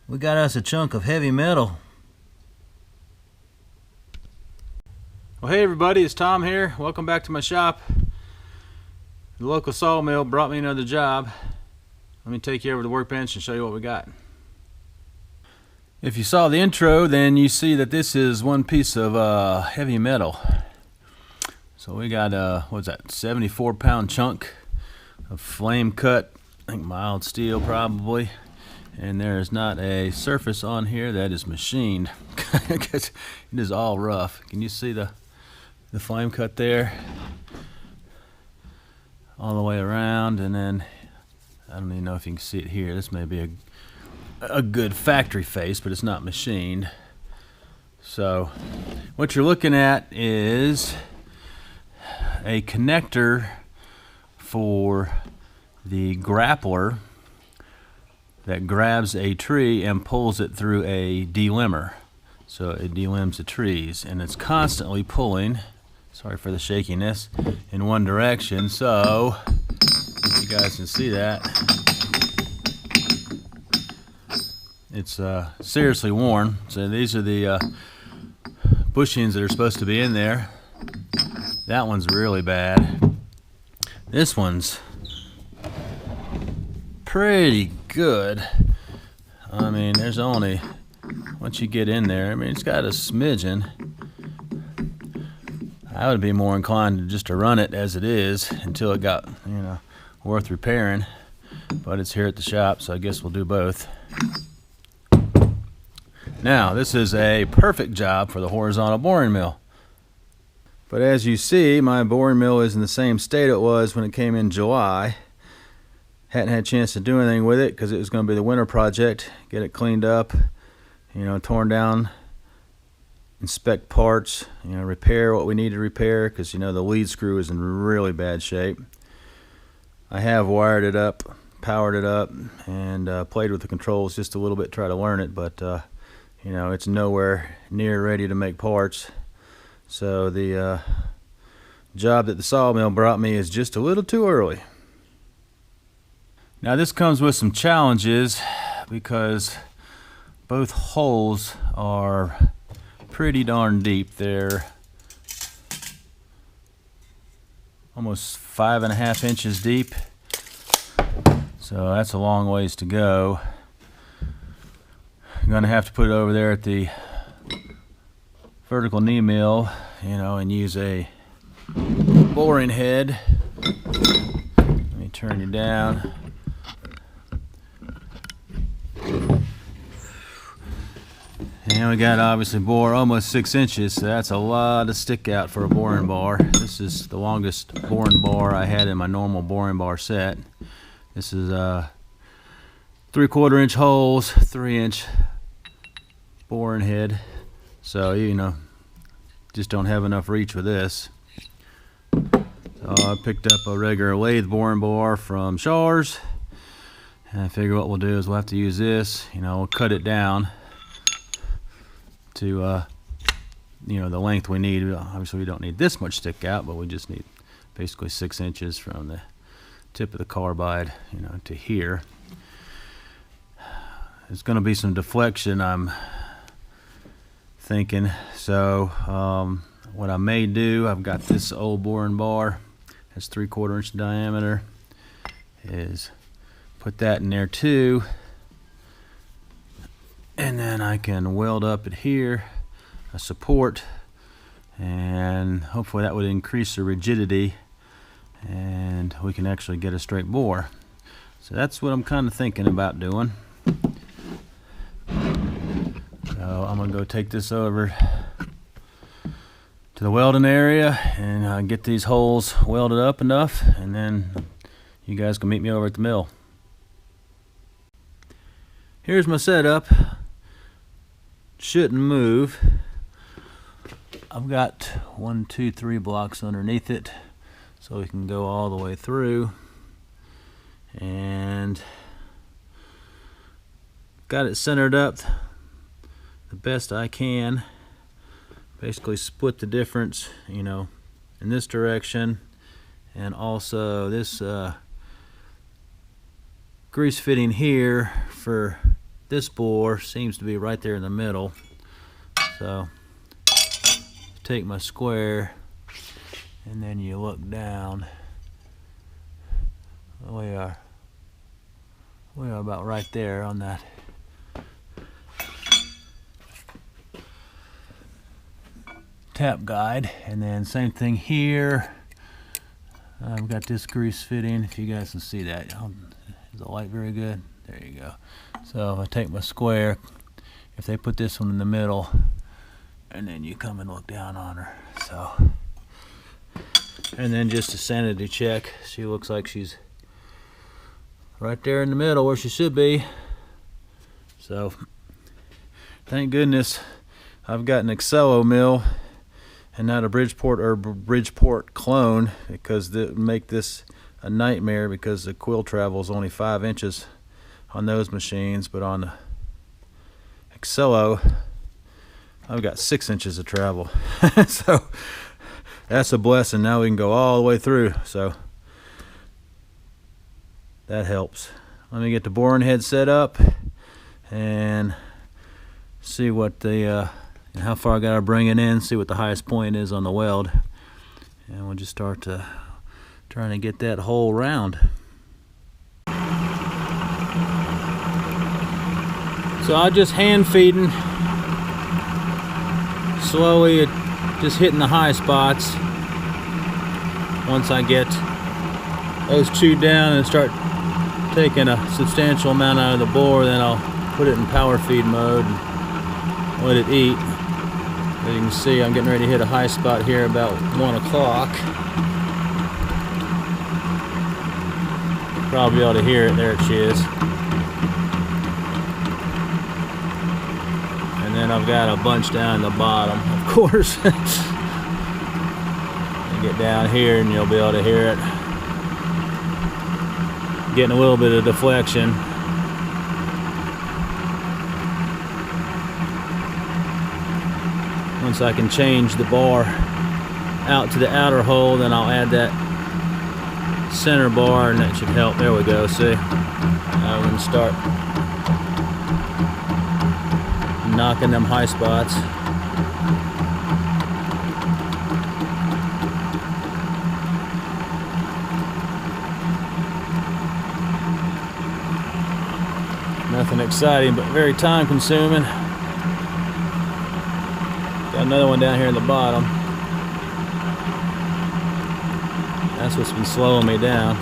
We got us a chunk of heavy metal. Well, hey everybody, it's Tom here. Welcome back to my shop. The local sawmill brought me another job. Let me take you over to the workbench and show you what we got. If you saw the intro, then you see that this is one piece of heavy metal. So we got what's that, 74-pound chunk of flame cut, I think mild steel probably. And there is not a surface on here that is machined. It is all rough. Can you see the flame cut there? All the way around, and then I don't even know if you can see it here. This may be a good factory face, but it's not machined. So what you're looking at is a connector for the grappler that grabs a tree and pulls it through a delimber. So it delimbs the trees, and it's constantly pulling, sorry for the shakiness, in one direction. So if you guys can see that, it's seriously worn. So these are the bushings that are supposed to be in there. That one's really bad. This one's pretty good. I mean, there's only, once you get in there, I mean, it's got a smidgen. I would be more inclined just to run it as it is until it got, you know, worth repairing. But it's here at the shop, so I guess we'll do both. Now, this is a perfect job for the horizontal boring mill. But as you see, my boring mill is in the same state it was when it came in July. Hadn't had a chance to do anything with it because it was going to be the winter project. Get it cleaned up, you know, torn down, inspect parts, you know, repair what we need to repair, because you know the lead screw is in really bad shape. I have wired it up, powered it up, and played with the controls just a little bit, try to learn it, but you know, it's nowhere near ready to make parts. So the job that the sawmill brought me is just a little too early. Now this comes with some challenges because both holes are pretty darn deep. They're almost 5.5 inches deep, so that's a long ways to go. I'm gonna have to put it over there at the vertical knee mill, you know, and use a boring head. Let me turn you down. And we got obviously bore almost 6 inches, so that's a lot of stick out for a boring bar. This is the longest boring bar I had in my normal boring bar set. This is 3/4 inch holes, 3-inch boring head. So, you know, just don't have enough reach with this. So I picked up a regular lathe boring bar from Shaw's, and I figure what we'll do is we'll have to use this, you know, we'll cut it down to you know, the length we need. Obviously we don't need this much stick out, but we just need basically 6 inches from the tip of the carbide, you know, to here. There's going to be some deflection, I'm thinking. So what I may do, I've got this old boring bar that's 3/4 inch diameter, is put that in there too, and then I can weld up it here a support, and hopefully that would increase the rigidity and we can actually get a straight bore. So that's what I'm kind of thinking about doing. So I'm gonna go take this over to the welding area and get these holes welded up enough, and then you guys can meet me over at the mill. Here's my setup. Shouldn't move. I've got 1, 2, 3 blocks underneath it, so we can go all the way through, and got it centered up the best I can. Basically split the difference, you know, in this direction, and also this grease fitting here for this bore seems to be right there in the middle. So take my square, and then you look down. We are about right there on that tap guide. And then same thing here. I've got this grease fitting, if you guys can see that. Is the light very good? There you go. So I take my square, if they put this one in the middle, and then you come and look down on her. So, and then just a sanity check. She looks like she's right there in the middle where she should be. So thank goodness I've got an Excello mill and not a Bridgeport clone, because that would make this a nightmare, because the quill travel is only 5 inches on those machines, but on the Excello I've got 6 inches of travel. So that's a blessing. Now we can go all the way through, so that helps. Let me get the boring head set up and see what the how far I gotta bring it in, see what the highest point is on the weld, and we'll just start trying to get that hole round. So I'm just hand feeding, slowly, just hitting the high spots. Once I get those chewed down and start taking a substantial amount out of the bore, then I'll put it in power feed mode and let it eat. As you can see, I'm getting ready to hit a high spot here about 1 o'clock. Probably ought to hear it. There she is. And then I've got a bunch down the bottom, of course. Get down here and you'll be able to hear it. Getting a little bit of deflection. Once I can change the bar out to the outer hole, then I'll add that center bar, and that should help. There we go, see? Now we can start knocking them high spots. Nothing exciting, but very time consuming. Got another one down here in the bottom. That's what's been slowing me down.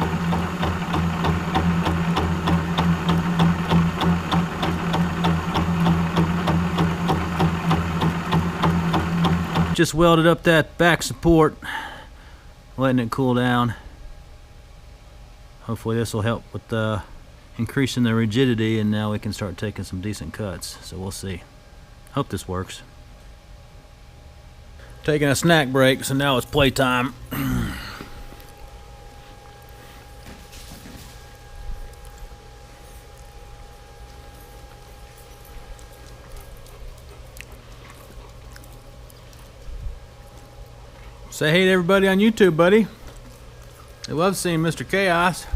Just welded up that back support, letting it cool down. Hopefully this will help with increasing the rigidity, and now we can start taking some decent cuts. So we'll see. Hope this works. Taking a snack break, so now it's playtime. Say hey to everybody on YouTube, buddy. They love seeing Mr. Chaos.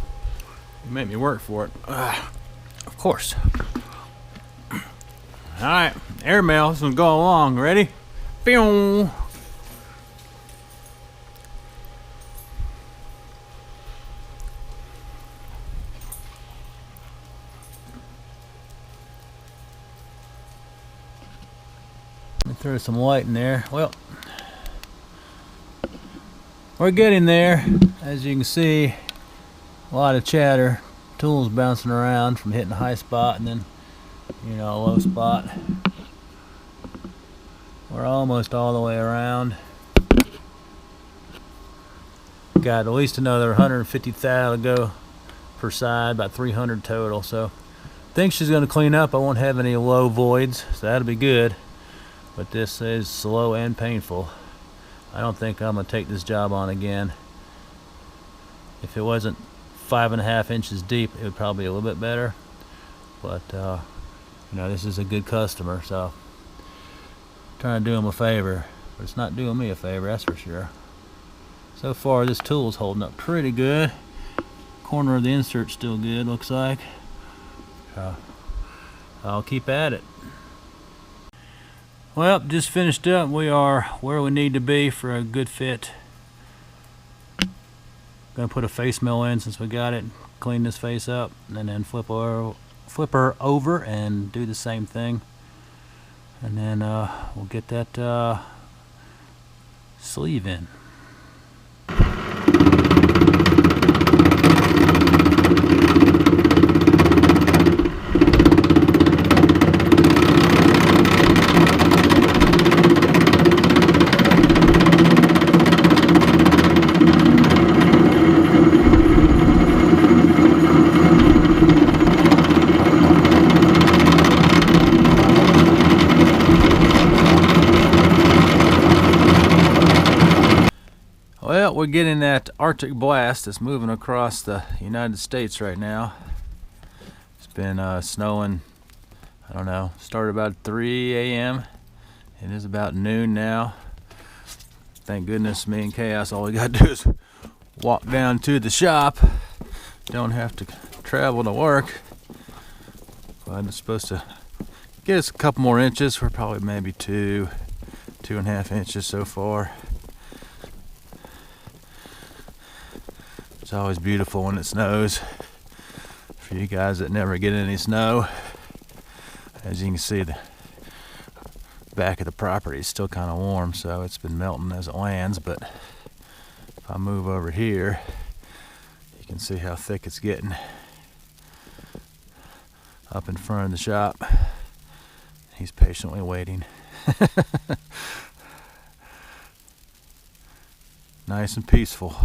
You make me work for it. Of course. Alright, airmail. This one's going along. Ready? Pew! Let me throw some light in there. Well, we're getting there. As you can see, a lot of chatter, tools bouncing around from hitting a high spot and then, you know, a low spot. We're almost all the way around. Got at least another 150 thou to go per side, about 300 total. So I think she's going to clean up. I won't have any low voids, so that'll be good. But this is slow and painful. I don't think I'm going to take this job on again. If it wasn't 5.5 inches deep, it would probably be a little bit better. But you know, this is a good customer, so I'm trying to do him a favor. But it's not doing me a favor, that's for sure. So far, this tool's holding up pretty good. Corner of the insert's still good, looks like. I'll keep at it. Well, just finished up. We are where we need to be for a good fit. Gonna put a face mill in since we got it. Clean this face up, and then flip her over and do the same thing. And then we'll get that sleeve in. Well, we're getting that Arctic blast that's moving across the United States right now. It's been snowing, I don't know, started about 3 a.m. It is about noon now. Thank goodness me and Chaos, all we gotta do is walk down to the shop. Don't have to travel to work. But it's supposed to get us a couple more inches. We're probably maybe 2.5 inches so far. It's always beautiful when it snows. For you guys that never get any snow, as you can see, the back of the property is still kind of warm, so it's been melting as it lands. But if I move over here, you can see how thick it's getting up in front of the shop. He's patiently waiting. Nice and peaceful.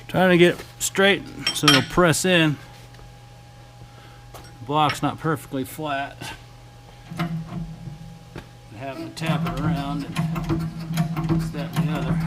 Trying to get it straight so it'll press in. The block's not perfectly flat. Having to tap it around and this, that, and the other.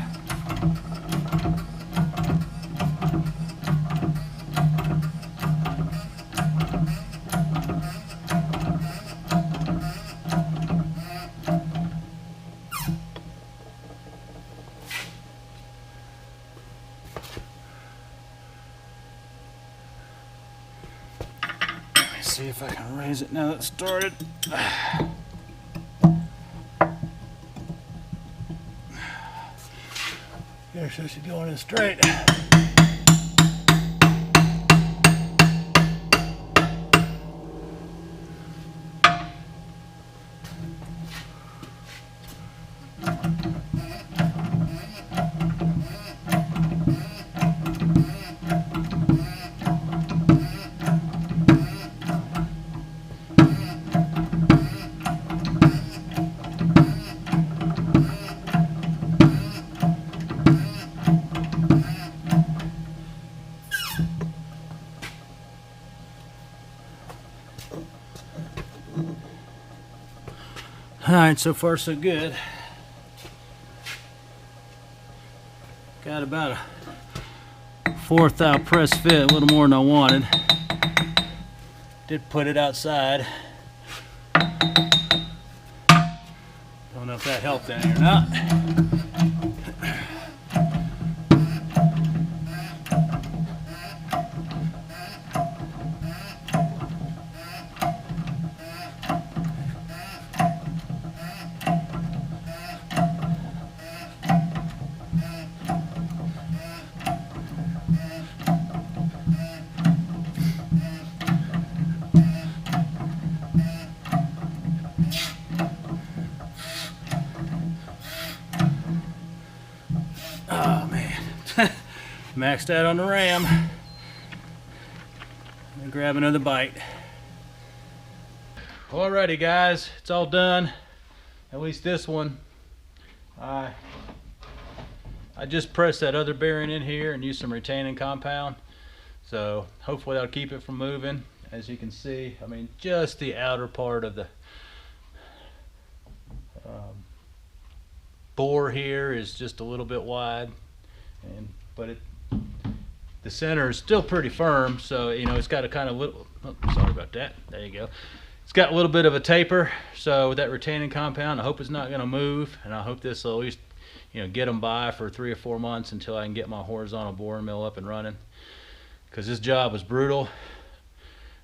See if I can raise it now that it's started. You're supposed to be going in straight. Alright, so far so good. Got about a 1/4 thou press fit, a little more than I wanted. Did put it outside. Don't know if that helped any or not. Maxed out on the ram. And grab another bite. Alrighty guys, it's all done. at least this one, I just pressed that other bearing in here and used some retaining compound. So hopefully that'll keep it from moving. As you can see, I mean, just the outer part of the bore here is just a little bit wide, but the center is still pretty firm, so you know it's got a kind of little, oh, sorry about that, there you go, it's got a little bit of a taper. So with that retaining compound, I hope it's not going to move, and I hope this will at least, you know, get them by for 3 or 4 months until I can get my horizontal boring mill up and running, because this job was brutal.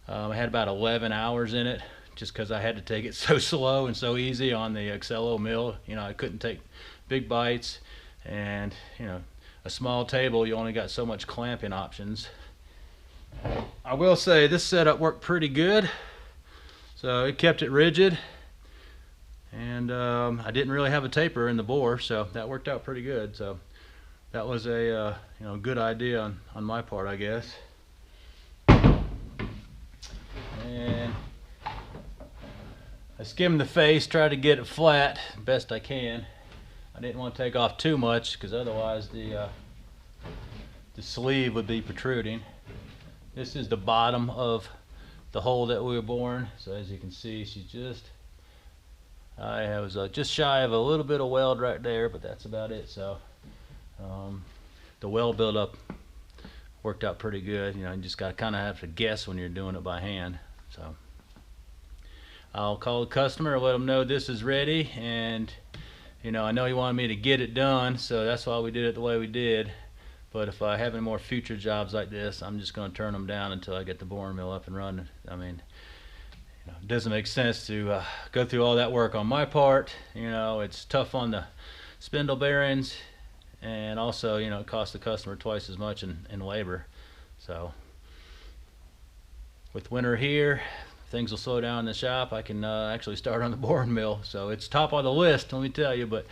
I had about 11 hours in it, just because I had to take it so slow and so easy on the Excello mill. You know, I couldn't take big bites, and you know, a small table, you only got so much clamping options. I will say this setup worked pretty good, so it kept it rigid, and I didn't really have a taper in the bore, so that worked out pretty good. So that was a you know, good idea on my part, I guess. And I skimmed the face, tried to get it flat best I can. I didn't want to take off too much, because otherwise the sleeve would be protruding. This is the bottom of the hole that we were boring. So as you can see, I was just shy of a little bit of weld right there, but that's about it. So the weld buildup worked out pretty good. You know, you just got to kind of have to guess when you're doing it by hand. So I'll call the customer, let them know this is ready, and you know, I know he wanted me to get it done, so that's why we did it the way we did. But if I have any more future jobs like this, I'm just going to turn them down until I get the boring mill up and running. I mean, you know, it doesn't make sense to go through all that work on my part. You know, it's tough on the spindle bearings, and also, you know, it costs the customer twice as much in labor. So with winter here, things will slow down in the shop. I can actually start on the boring mill, so it's top on the list, let me tell you. But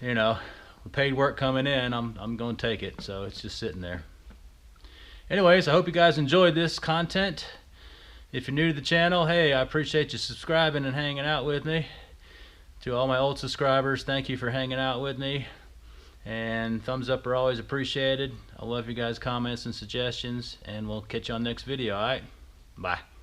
you know, with paid work coming in, I'm going to take it, so it's just sitting there. Anyways, I hope you guys enjoyed this content. If you're new to the channel, hey, I appreciate you subscribing and hanging out with me. To all my old subscribers, thank you for hanging out with me, and thumbs up are always appreciated. I love you guys' comments and suggestions, and we'll catch you on the next video. All right, bye.